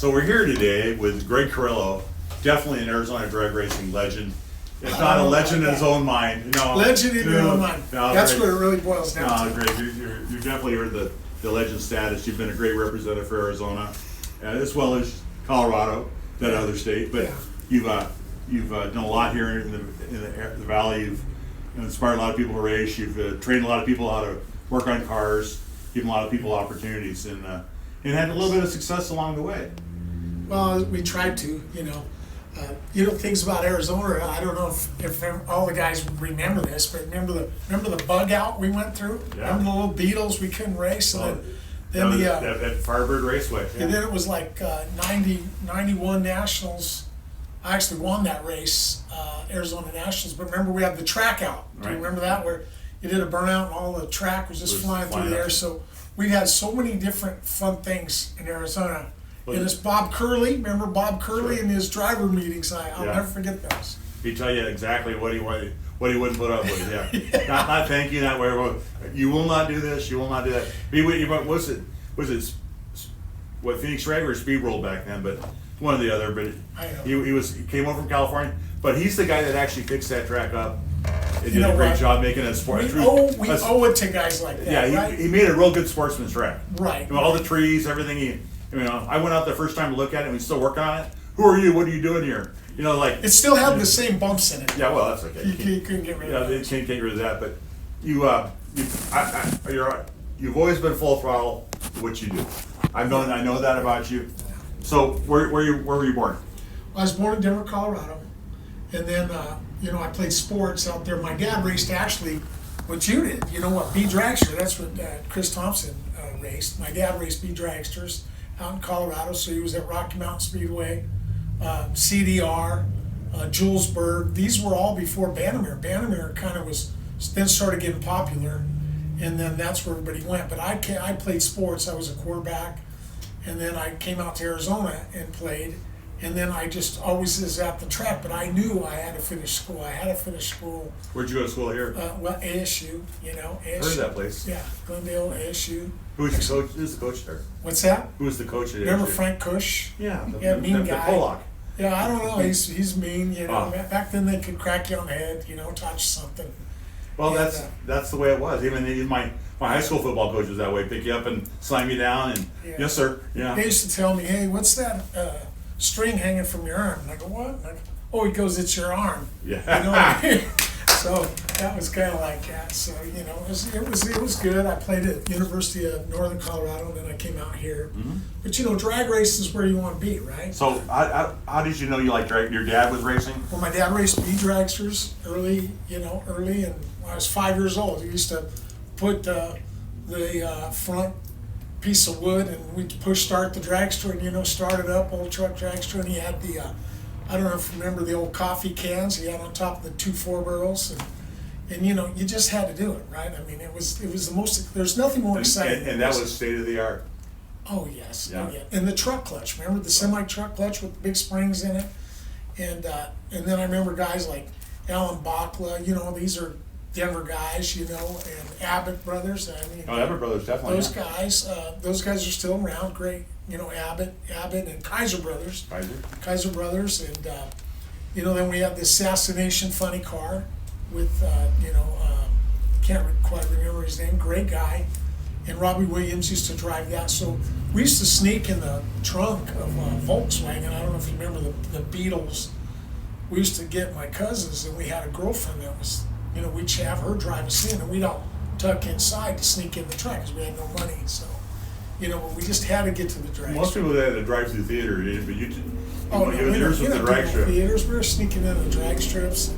So we're here today with Greg Carrillo, definitely an Arizona drag racing legend. If not a legend in his own mind. No, legend in your own mind. No, That's Greg, what it really boils down to. Greg, you're definitely earned the legend status. You've been a great representative for Arizona, as well as Colorado, that other state. But Yeah. you've done a lot here in the valley. You've inspired a lot of people to race. You've trained a lot of people how to work on cars, given a lot of people opportunities, and had a little bit of success along the way. Well, we tried to, things about Arizona. I don't know if all the guys remember this, but remember the bug out we went through. Yeah. Remember the little Beetles we couldn't race, and then at Firebird Raceway. Yeah. And then it was like 91 Nationals. I actually won that race, Arizona Nationals. But remember we had the track out. Do you remember that, where you did a burnout and all the track was just flying through the air? So we had so many different fun things in Arizona. And it's Bob Curley. Remember Bob Curley and his driver meetings? I'll never forget those. He'd tell you exactly what he wouldn't put up with. Yeah, not thank you, not where you will not do this, you will not do that. Was it what Phoenix Rag or Speed World back then? But one or the other. But he came over from California. But he's the guy that actually fixed that track up. He did a great job making it a sport. We owe it to guys like that. Yeah, he made a real good sportsman's track. Right. All the trees, everything. I went out the first time to look at it, and we still working on it. Who are you? What are you doing here? It still had the same bumps in it. Yeah, well, that's okay. You couldn't get rid of it. Yeah, they can't get rid of that. But you've always been full throttle to what you do. I know that about you. So where were you born? I was born in Denver, Colorado, and then I played sports out there. My dad raced actually what you did. You know what? B dragster. That's what Chris Thompson raced. My dad raced B dragsters out in Colorado, so he was at Rocky Mountain Speedway, CDR, Julesburg. These were all before Bannerman. Bannerman kind of then started getting popular, and then that's where everybody went. But I played sports. I was a quarterback, and then I came out to Arizona and played, and then I just always was at the track. But I knew I had to finish school. Where'd you go to school here? ASU. ASU. Heard of that place? Yeah, Glendale, ASU. Who's the coach there? What's that? Who was the coach at ASU? Remember Frank Cush? Yeah, mean guy. The Pollock. Yeah, I don't know. He's mean. Back then they could crack you on the head. Touch something. Well, and, that's the way it was. Even my high school football coach was that way. Pick you up and slam you down, and yes sir. Yeah. They used to tell me, "Hey, what's that string hanging from your arm?" And I go, "What?" And I go, "Oh," he goes, "It's your arm." Yeah. So that was kind of like that. So it was good. I played at University of Northern Colorado, and then I came out here. Mm-hmm. But drag race is where you want to be, right? So how did you know you liked drag? Your dad was racing? Well, my dad raced B dragsters early, and when I was 5 years old, he used to put the front piece of wood, and we'd push start the dragster, and start it up, old truck dragster, and he had the I don't know if you remember the old coffee cans he had on top of the 2 4-barrels, and you just had to do it, right? I mean, it was the most. There's nothing more exciting. And that was state of the art. Oh yes, yeah. And the truck clutch. Remember the semi truck clutch with the big springs in it, and then I remember guys like Alan Bachla. These are Denver guys. And Abbott brothers. Abbott brothers, definitely. Those guys are still around. Great. Abbott and Kaiser brothers. Kaiser brothers, and then we had the assassination funny car with can't quite remember his name. Great guy, and Robbie Williams used to drive that. So we used to sneak in the trunk of Volkswagen. I don't know if you remember the Beatles. We used to get my cousins, and we had a girlfriend that was we'd have her drive us in, and we'd all tuck inside to sneak in the truck because we had no money. So. We just had to get to the drag. Most people had to drive through the theater, but you did. Yours was the drag strip. Theaters, we were sneaking in the drag strips.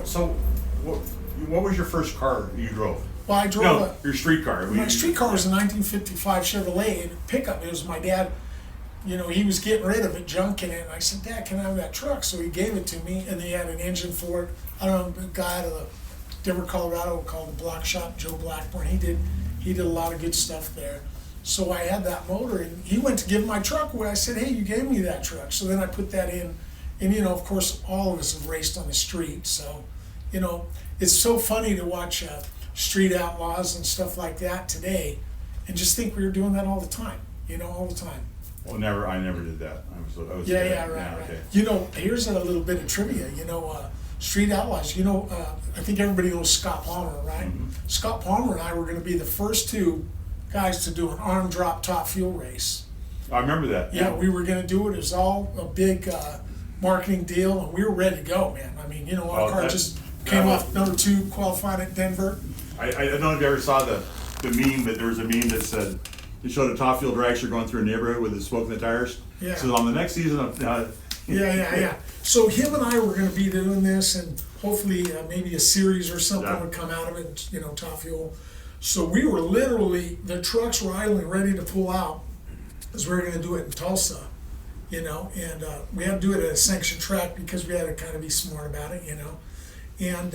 So, what was your first car you drove? Well, I drove your street car. My street car was a 1955 Chevrolet pickup. It was my dad. He was getting rid of it, junking it. And I said, "Dad, can I have that truck?" So he gave it to me, and he had an engine for it. I don't know, a guy out of Denver, Colorado, called the Block Shop, Joe Blackburn. He did a lot of good stuff there. So I had that motor, and he went to give my truck away. I said, "Hey, you gave me that truck." So then I put that in, and of course, all of us have raced on the street. So, it's so funny to watch street outlaws and stuff like that today, and just think we were doing that all the time. All the time. Well, never. I never did that. I was Yeah, right. Okay. You know, here's a little bit of trivia. You know, Street Outlaws. You know, I think everybody knows Scott Palmer, right? Mhm. Scott Palmer and I were going to be the first two guys to do an arm drop top fuel race. I remember that. Yeah, we were going to do it. It was all a big marketing deal, and we were ready to go, man. I mean, you know, our car just came off number 2, qualified at Denver. I don't know if you ever saw the meme, but there was a meme that said, it showed a top fuel dragster going through a neighborhood with the smoke in the tires. Yeah. So on the next season of Yeah. So him and I were going to be doing this, and hopefully maybe a series or something would come out of it, you know, top fuel. So we were literally, the trucks were idling, ready to pull out, because we were going to do it in Tulsa, you know, and we had to do it at a sanctioned track because we had to kind of be smart about it, you know. And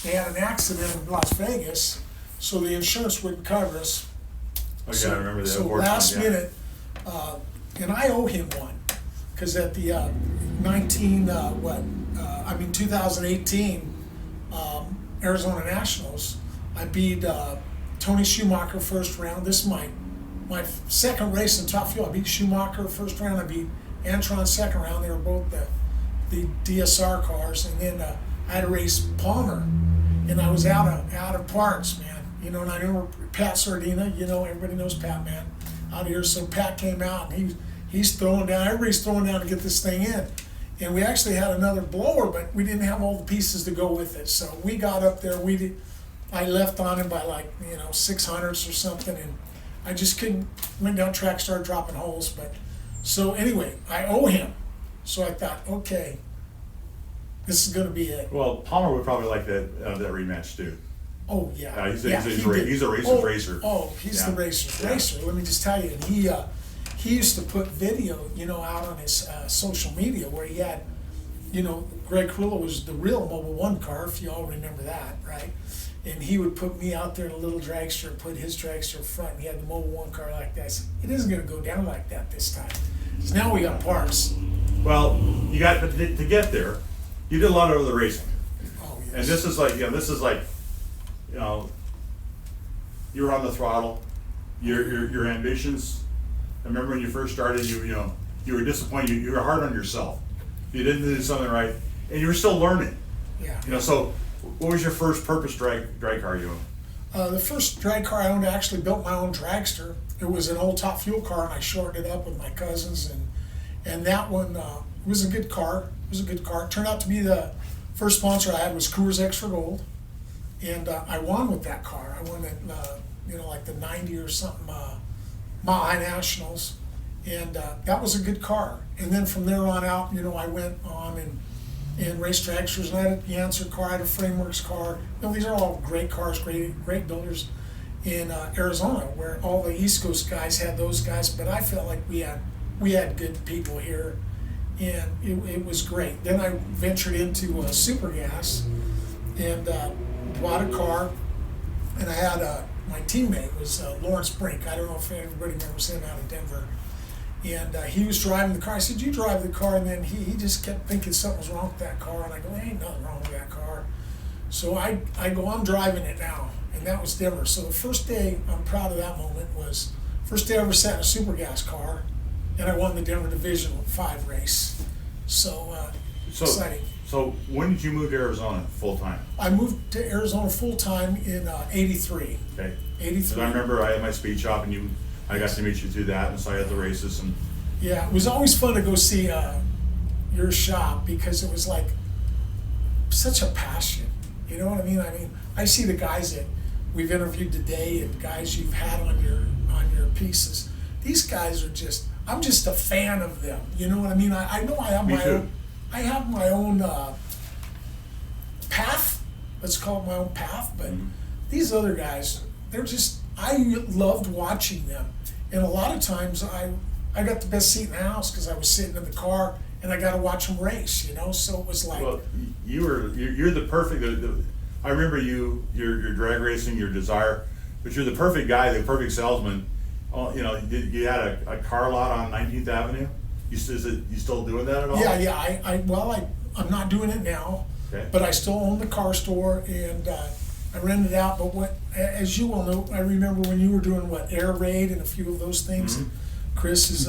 they had an accident in Las Vegas, so the insurance wouldn't cover us. Oh yeah, I remember that. So last minute, and I owe him one, because at the 2018 Arizona Nationals, I beat Tony Schumacher first round. This is my second race in top fuel. I beat Schumacher first round. I beat Antron second round. They were both the DSR cars, and then I had to race Palmer, and I was out of parts, man. You know, and I remember Pat Sardina. You know, everybody knows Pat, man, out here. So Pat came out, and he's throwing down. Everybody's throwing down to get this thing in. And we actually had another blower, but we didn't have all the pieces to go with it. So we got up there. I left on him by 600ths or something, and I just couldn't. Went down track, started dropping holes. But so anyway, I owe him. So I thought, okay, this is going to be it. Well, Palmer would probably like that rematch too. Oh yeah, He's a racer's racer. Oh, he's the racer's racer. Let me just tell you, and he used to put video, you know, out on his social media where he had, you know, Greg Carrillo was the real Mobile One car, if you all remember that, right? And he would put me out there in a little dragster, put his dragster front, and he had the Mobile One car like that. I said, it isn't going to go down like that this time. So now we got parts. Well, you got to get there. You did a lot of other racing. Oh yes. And this is like, you know, you were on the throttle. Your ambitions. I remember when you first started, you were disappointed. You were hard on yourself. You didn't do something right, and you were still learning. Yeah. You know, so what was your first purpose drag car you owned? The first drag car I owned, I actually built my own dragster. It was an old top fuel car, and I shortened it up with my cousins, and that one was a good car. It was a good car. It turned out to be the first sponsor I had was Coors Extra Gold, and I won with that car. I won at like the 90 or something Mile High Nationals, and that was a good car. And then from there on out, you know, I went on and raced dragsters, and I had a Yancer car, I had a Frameworks car. You know, these are all great cars, great builders in Arizona, where all the East Coast guys had those guys, but I felt like we had good people here, and it was great. Then I ventured into super gas and bought a car, and I had my teammate was Lawrence Brink. I don't know if everybody remembers him out of Denver. And he was driving the car. I said, you drive the car. And then he just kept thinking something was wrong with that car. And I go, there ain't nothing wrong with that car. So I go, I'm driving it now. And that was Denver. So the first day, I'm proud of that moment, was first day I ever sat in a super gas car. And I won the Denver Division 5 race. So exciting. So when did you move to Arizona full time? I moved to Arizona full time in '83. Okay. 83. And I remember I had my speed shop, and I got to meet you through that, and so I had the races. And yeah, it was always fun to go see your shop, because it was like such a passion. You know what I mean? I see the guys that we've interviewed today and guys you've had on your pieces. These guys are just, I'm just a fan of them. You know what I mean? I know I have I have my own path. Let's call it my own path. But these other guys, they're just, I loved watching them. And a lot of times I got the best seat in the house because I was sitting in the car and I got to watch them race, you know? So it was like... Well, you're the perfect... I remember your drag racing, your desire, but you're the perfect guy, the perfect salesman. You know, you had a car lot on 19th Avenue. You still doing that at all? Yeah. I'm not doing it now, okay. But I still own the car store, and I rent it out. But as you well know, I remember when you were doing Air Raid and a few of those things. Chris is,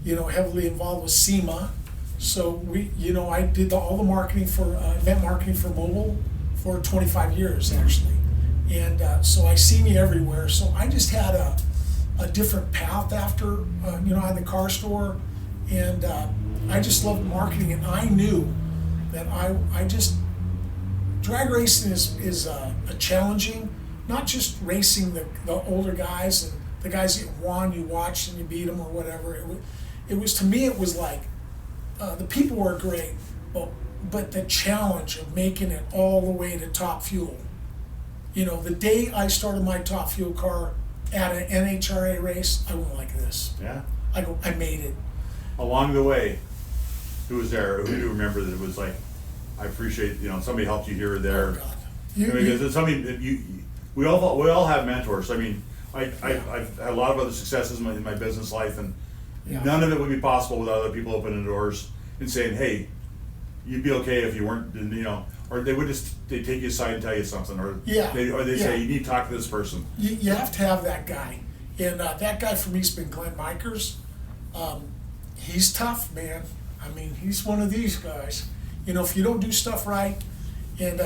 heavily involved with SEMA. So I did all the marketing for, event marketing for mobile for 25 years actually. And so I see me everywhere. So I just had a different path after, I had the car store, and I just loved marketing, and I knew that I just, drag racing is a challenging, not just racing the older guys and the guys that won, you watched and you beat them or whatever. It was to me, it was like, the people were great, but the challenge of making it all the way to Top Fuel. The day I started my Top Fuel car at an NHRA race, I went like this. Yeah. I made it. Along the way, who was there? Who do you remember that it was like, I appreciate, somebody helped you here or there? Oh, God. Because it's something that we all have mentors. I mean, I've had a lot of other successes in my business life, and none of it would be possible without other people opening doors and saying, hey, you'd be okay if you weren't, or they would they take you aside and tell you something, or they say, you need to talk to this person. You have to have that guy. And that guy for me has been Glenn Mikers. He's tough, man. I mean, he's one of these guys. If you don't do stuff right, and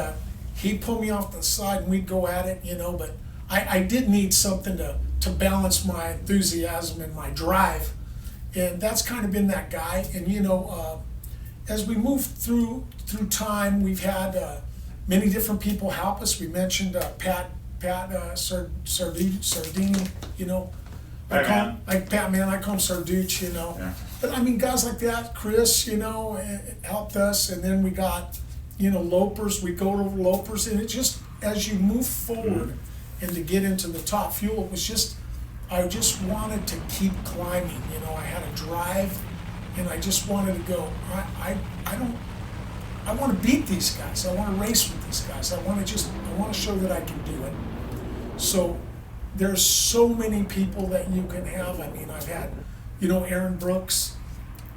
he'd pull me off the side and we'd go at it, but I did need something to balance my enthusiasm and my drive. And that's kind of been that guy. And as we move through time, we've had many different people help us. We mentioned Pat Sardini, I call him Sarducci, Yeah. But I mean, guys like that, Chris, helped us. And then we got, Lopers, we go to Lopers, and it just, as you move forward and to get into the Top Fuel, it was just, I just wanted to keep climbing. I had a drive, and I just wanted to go. I want to beat these guys. I want to race with these guys. I want to show that I can do it. So there's so many people that you can have. I mean, I've had, Aaron Brooks,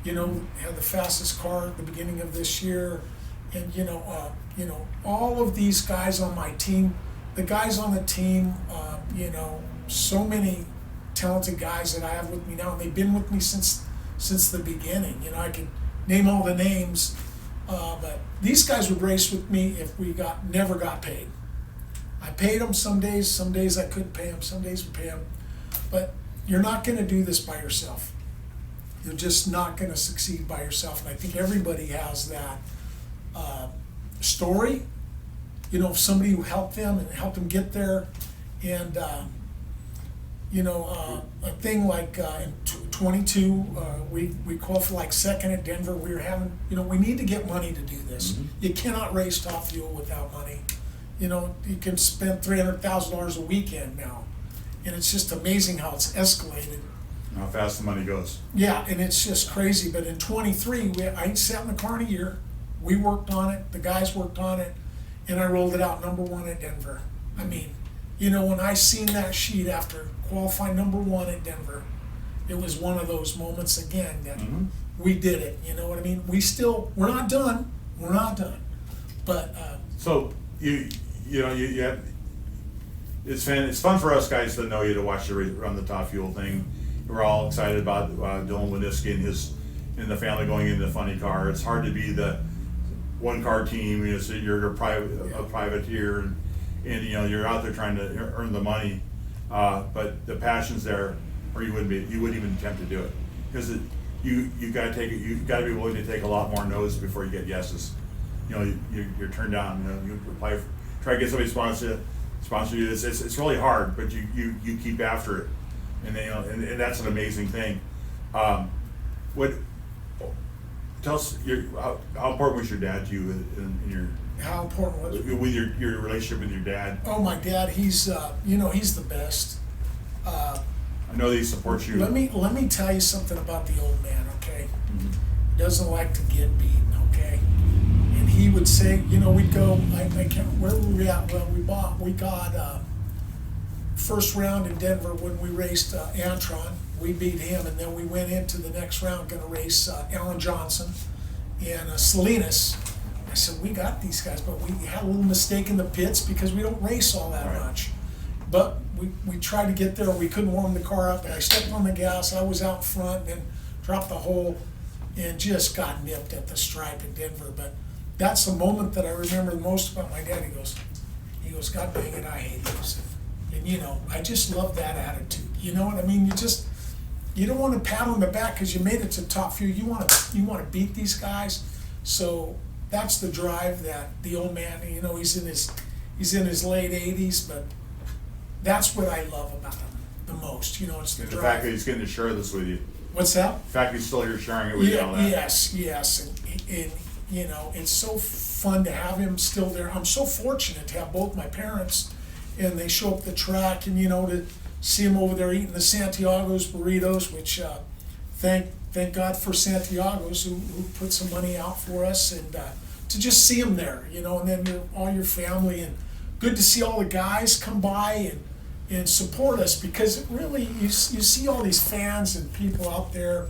had the fastest car at the beginning of this year, and all of these guys on my team, the guys on the team, so many talented guys that I have with me now, and they've been with me since the beginning. I could name all the names, but these guys would race with me if we never got paid. I paid them some days I couldn't pay them, some days we pay them, but you're not going to do this by yourself. You're just not going to succeed by yourself, and I think everybody has that story, of somebody who helped them and helped them get there. And a thing like in 22, we qualified for like second at Denver. We were having, we need to get money to do this. Mm-hmm. You cannot race Top Fuel without money. You can spend $300,000 a weekend now, and it's just amazing how it's escalated. How fast the money goes. Yeah, and it's just crazy. But in 23, I sat in the car in a year. We worked on it. The guys worked on it, and I rolled it out #1 at Denver. I mean, when I seen that sheet after qualifying #1 at Denver, it was one of those moments again that we did it. You know what I mean? We're not done. We're not done. But so you have, it's fun for us guys to know you, to watch you run the Top Fuel thing. We're all excited about Dylan Winisky and the family going into the funny car. It's hard to be the one car team. So you're a privateer, and you're out there trying to earn the money, but the passion's there, or you wouldn't even attempt to do it, because you got to be willing to take a lot more no's before you get yeses. You're turned down. You apply try to get somebody to sponsor you. It's really hard, but you keep after it, and that's an amazing thing. Tell us how important was your dad to you in your? How important was it? With your relationship with your dad? Oh, my dad, he's he's the best. I know that he supports you. Let me tell you something about the old man, okay? Mm-hmm. He doesn't like to get beat, okay? And he would say, we'd go, I can't, where were we at? Well, we got first round in Denver when we raced Antron. We beat him, and then we went into the next round going to race Alan Johnson and Salinas. I said, we got these guys, but we had a little mistake in the pits because we don't race all that much. but we tried to get there. We couldn't warm the car up, and I stepped on the gas. I was out front and then dropped the hole and just got nipped at the stripe in Denver. But that's the moment that I remember the most about my dad. He goes, God dang it, I hate this. And you know, I just love that attitude. You know what I mean? You don't want to pat on the back because you made it to top few. You want to beat these guys. So that's the drive that the old man. You know, he's in his late 80s, but that's what I love about him the most. You know, it's the The drive. fact that he's getting to share this with you. What's that? The fact he's still here sharing it with you. All that. Yes, and you know, it's so fun to have him still there. I'm so fortunate to have both my parents, and they show up the track, and you know, to see him over there eating the Santiago's burritos, which thank God for Santiago's who put some money out for us, and to just see him there, you know, and then all your family, and good to see all the guys come by and support us, because it really, you see all these fans and people out there.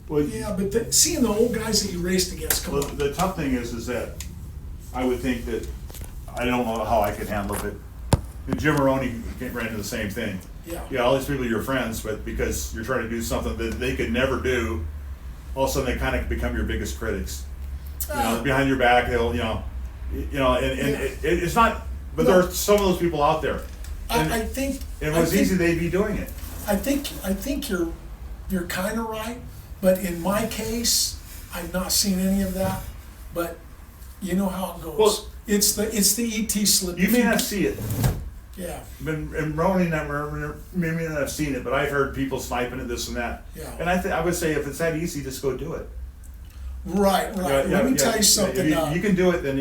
Well, Yeah, but seeing the old guys that you raced against, come well, on. the tough thing is that I would think that I don't know how I could handle it. And Jim Maroney ran into the same thing. Yeah. All these people are your friends, but because you're trying to do something that they could never do, all of a sudden they kind of become your biggest critics. You know, behind your back, they'll, and it's not. But No. there are some of those people out there. And I think if it was easy, they'd be doing it. I think you're kind of right, but in my case, I've not seen any of that. But you know how it goes. Well, it's the ET slip. You may not see it. Yeah. And Ronnie may not have seen it, but I've heard people sniping at this and that. Yeah. And I would say if it's that easy, just go do it. Right. Let me tell you something. If you can do it, then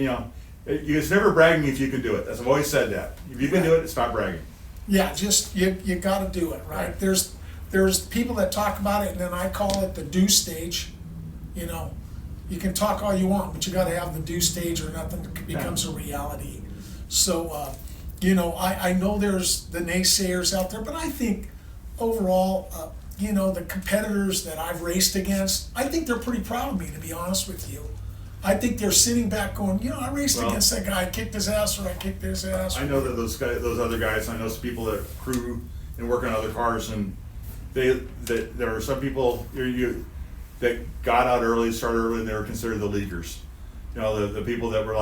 it's never bragging if you can do it. I've always said that. If you can do it, it's not bragging. Yeah, just you got to do it, right? There's people that talk about it, and then I call it the do stage. You know, you can talk all you want, but you got to have the do stage, or nothing becomes a reality. So, I know there's the naysayers out there, but I think overall, the competitors that I've raced against, I think they're pretty proud of me, to be honest with you. I think they're sitting back going, I raced against that guy, I kicked his ass, or I kicked his ass. I know that those other guys, I know some people that crew and work on other cars, and there are some people that got out early, started early, and they were considered the leaguers. The people that were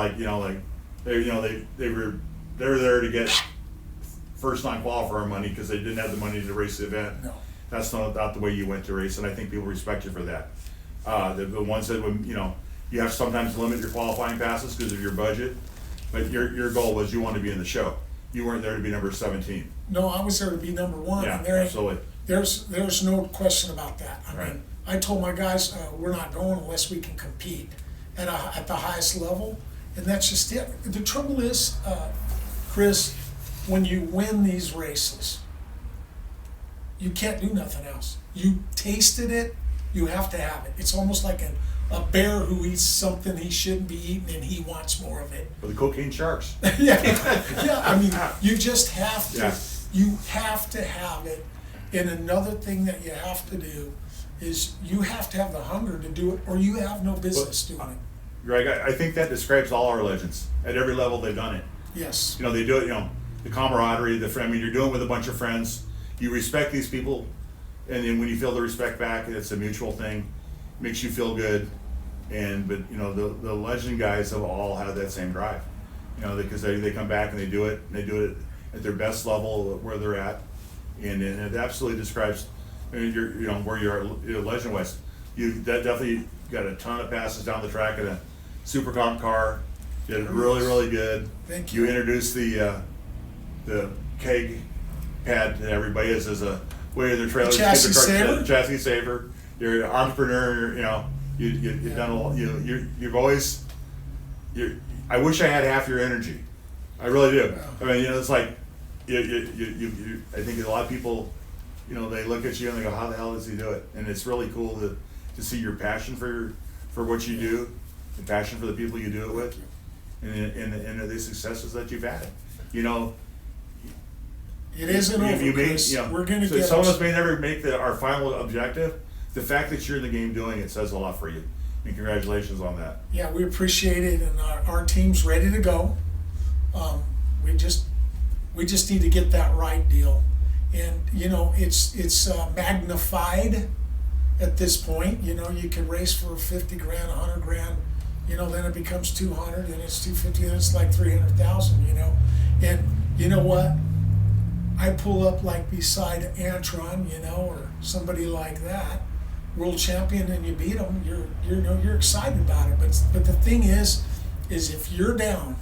they were there to get first time qualifier money because they didn't have the money to race the event. No. That's not the way you went to race, and I think people respect you for that. The ones that you have to sometimes limit your qualifying passes because of your budget, but your goal was you wanted to be in the show. You weren't there to be number 17. No, I was there to be number one. Yeah, and absolutely. There's no question about that. I Right. mean, I told my guys, we're not going unless we can compete at the highest level, and that's just it. The trouble is, Chris, when you win these races, you can't do nothing else. You tasted it, you have to have it. It's almost like a bear who eats something he shouldn't be eating, and he wants more of it. For the cocaine sharks. yeah. I mean, you just have to. Yeah. You have to have it. And another thing that you have to do is you have to have the hunger to do it, or you have no business doing it. Greg, I think that describes all our legends. At every level, they've done it. Yes. They do it. The camaraderie, the friend. I mean, you're doing it with a bunch of friends. You respect these people, and then when you feel the respect back, it's a mutual thing. Makes you feel good. But the legend guys have all had that same drive. Because they come back and they do it. And they do it at their best level where they're at, and it absolutely describes. Where you're legend wise. You definitely got a ton of passes down the track in a super comp car. Did it really, really good. Thank you. You introduced the keg pad to everybody as a way of their trailers. Chassis saver? Chassis saver. You're an entrepreneur. You've done a lot. You've always. I wish I had half your energy. I really do. I mean, it's like you. I think a lot of people, they look at you and they go, "How the hell does he do it?" And it's really cool to see your passion for what you do, the passion for the people you do it with, and the successes that you've had. It isn't over, Chris. We're going to get. Some of us may never make our final objective. The fact that you're in the game doing it says a lot for you, and congratulations on that. Yeah, we appreciate it, and our team's ready to go. We just need to get that right deal. And, you know, it's magnified at this point. You know, you can race for 50 grand, 100 grand, you know, then it becomes 200, then it's 250, then it's like 300,000, you know. And you know what? I pull up like beside Antron, you know, or somebody like that, world champion, and you beat them, you're excited about it. But the thing is if you're down,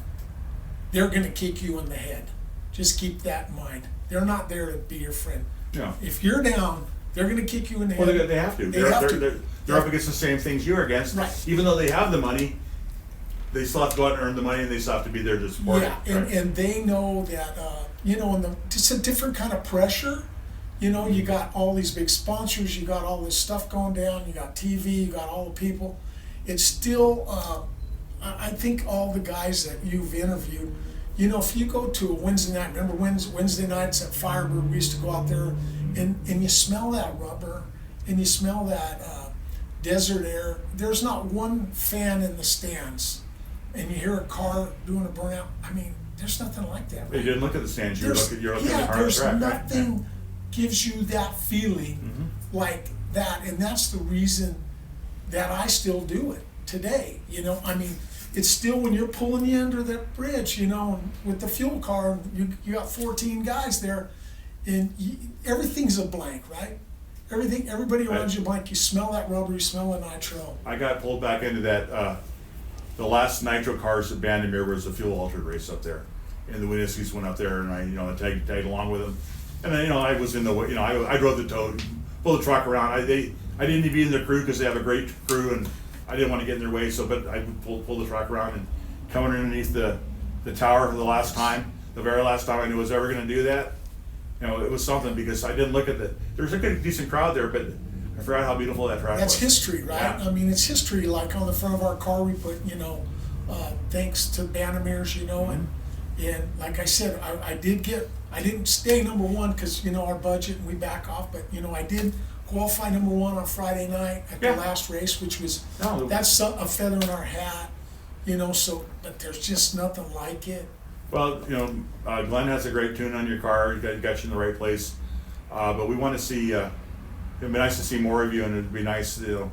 they're going to kick you in the head. Just keep that in mind. They're not there to be your friend. Yeah. If you're down, they're going to kick you in the head. Well, they have to. They're up against the same things you're against. Right. Even though they have the money, they still have to go out and earn the money, and they still have to be there to support Yeah, it. Right. and they know that, you know, it's a different kind of pressure. You know, you got all these big sponsors, you got all this stuff going down, you got TV, you got all the people. It's still, I think all the guys that you've interviewed, you know, if you go to a Wednesday night, remember Wednesday nights at Firebird, we used to go out there and you smell that rubber and you smell that desert air. There's not one fan in the stands and you hear a car doing a burnout. I mean, there's nothing like that. Right? You didn't look at the stands, you're looking at the hard there's track. nothing Right? gives you that feeling like that, and that's the reason that I still do it today. You know, I mean, it's still when you're pulling you under that bridge, you know, with the fuel car, you got 14 guys there, and everything's a blank, right? Everybody around you blank. You smell that rubber, you smell the nitro. I got pulled back into that. The last nitro cars at Bandimere was a fuel altered race up there, and the Winniskis went up there, and I tagged along with them. And then, I was in the, I drove the tow, pulled the truck around. I didn't need to be in their crew because they have a great crew, and I didn't want to get in their way. So, but I would pull the truck around, and coming underneath the tower for the very last time I knew I was ever going to do that. It was something because I didn't look at there's a good decent crowd there, but I forgot how beautiful that track was. That's history, right? Yeah. I mean, it's history. Like on the front of our car, we put, thanks to Banimere's, and like I said, I didn't stay number one because, our budget and we back off, but, I did qualify number one on Friday night at the last race, which was, that's a feather in our hat, but there's just nothing like it. Well, Glenn has a great tune on your car. He got you in the right place. But we want to see, it'd be nice to see more of you, and it'd be nice, it's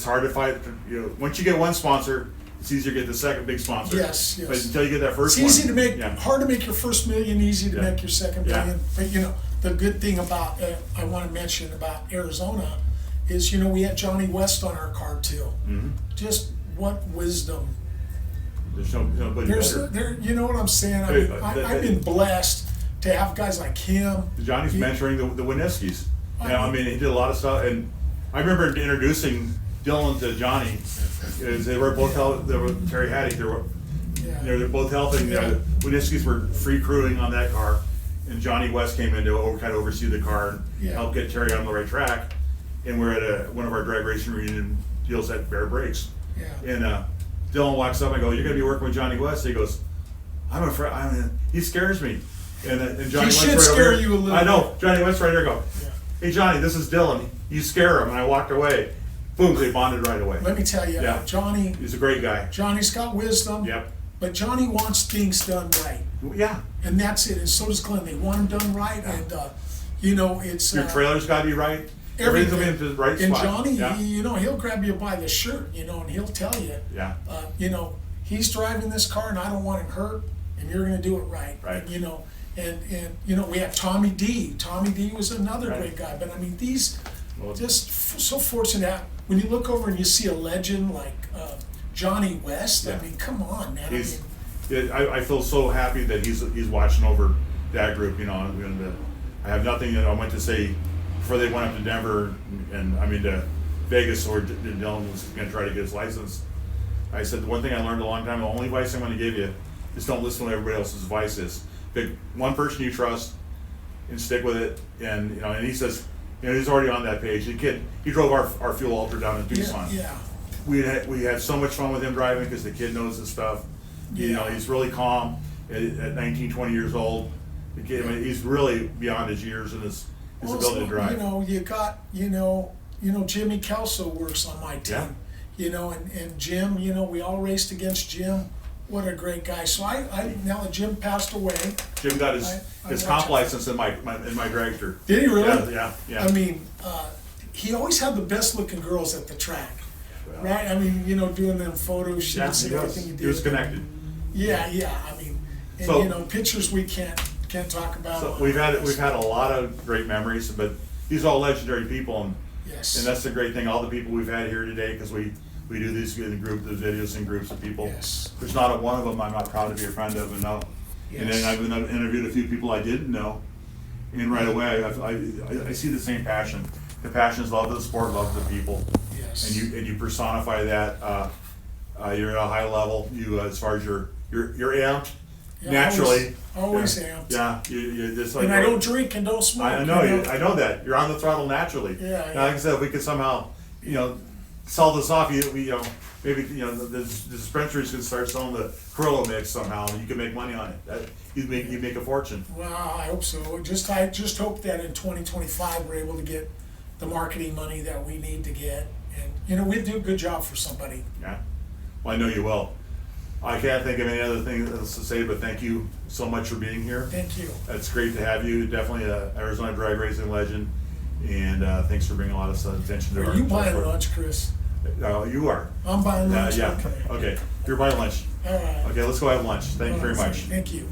hard to fight, once you get one sponsor, it's easier to get the second big sponsor. Yes. But until you get that first one. It's easy to make, hard to make your first million, easy to make your second million. But, the good thing about, I want to mention about Arizona is, we had Johnny West on our car too. Mm-hmm. Just what wisdom. There's nobody better. You know what I'm saying? I've been blessed to have guys like him. Johnny's mentoring the Winniskis. He did a lot of stuff, and I remember introducing Dylan to Johnny. They were both Terry Haddock. They're both helping. The Winniskis were free crewing on that car, and Johnny West came in to kind of oversee the car and help get Terry on the right track. And we're at one of our drag racing reunion deals at Bear Breaks. And Dylan walks up and I go, "You're going to be working with Johnny West?" He goes, "I'm afraid. He scares me." And Johnny West should right scare over you a little I know. bit. Johnny West right there. Go, "Hey Johnny, this is Dylan. You scare him." And I walked away. Boom, they bonded right away. Let me tell you, Johnny. He's a great guy. Johnny's got wisdom. Yep. But Johnny wants things done right. Yeah. And that's it. And so does Glenn. They want them done right. And it's your trailer's got to be right. Everything. Everything's in the right and spot. And Johnny, he'll grab you by the shirt, and he'll tell you, he's driving this car and I don't want him hurt, and you're going to do it right. Right. And we have Tommy D. Tommy D was another great guy. But these so fortunate. When you look over and you see a legend like Johnny West, come on, man. I feel so happy that he's watching over that group. And I have nothing that I went to say before they went up to Denver and to Vegas, or Dylan was going to try to get his license. I said the one thing I learned a long time: the only advice I'm going to give you is don't listen to what everybody else's advice is. Pick one person you trust and stick with it. And and he says, he's already on that page. The kid, he drove our fuel alter down in Tucson. Yeah. We had so much fun with him driving because the kid knows his stuff. He's really calm at 19, 20 years old. The kid, he's really beyond his years and his ability to drive. You got Jimmy Kelso works on my team. And Jim, we all raced against Jim what a great guy. So now that Jim passed away. Jim got I his watch comp it. license in my dragster. Did he really? Yeah. I mean, he always had the best looking girls at the track, Well, right? I mean, doing them photo Yeah, shoots he and was. everything he did. He was connected. Yeah. I mean, and So- pictures we can't talk about. So we've had a lot of great memories, but these are all legendary people, and Yes. that's the great thing. All the people we've had here today, because we do these in the videos in groups of people. Yes. There's not one of them I'm not proud to be a friend of and know. And then Yes. I've interviewed a few people I didn't know, and right away I see the same passion. The passion is love of the sport, love of the people, Yes. and you personify that. You're at a high level. You as far as you're amped Yeah, naturally. always Yeah. amped. Yeah, you just like. And I don't drink and don't smoke. I know you. I know that you're on the throttle naturally. Yeah, Now, like I said, if we could somehow, sell this off. Maybe the dispensaries could start selling the Carrillo mix somehow, and you could make money on it. You'd make a fortune. Well, I hope so. I just hope that in 2025 we're able to get the marketing money that we need to get, and we do a good job for somebody. Yeah. Well, I know you will. I can't think of any other thing else to say, but thank you so much for being here. Thank you. It's great to have you. Definitely an Arizona drag racing legend, and thanks for bringing a lot of attention to Are our. you buying lunch, Chris? You are. I'm buying lunch. Yeah. Okay. Okay. You're buying lunch. All right. Okay, let's go have lunch. Thank you very All right, much. Thank you.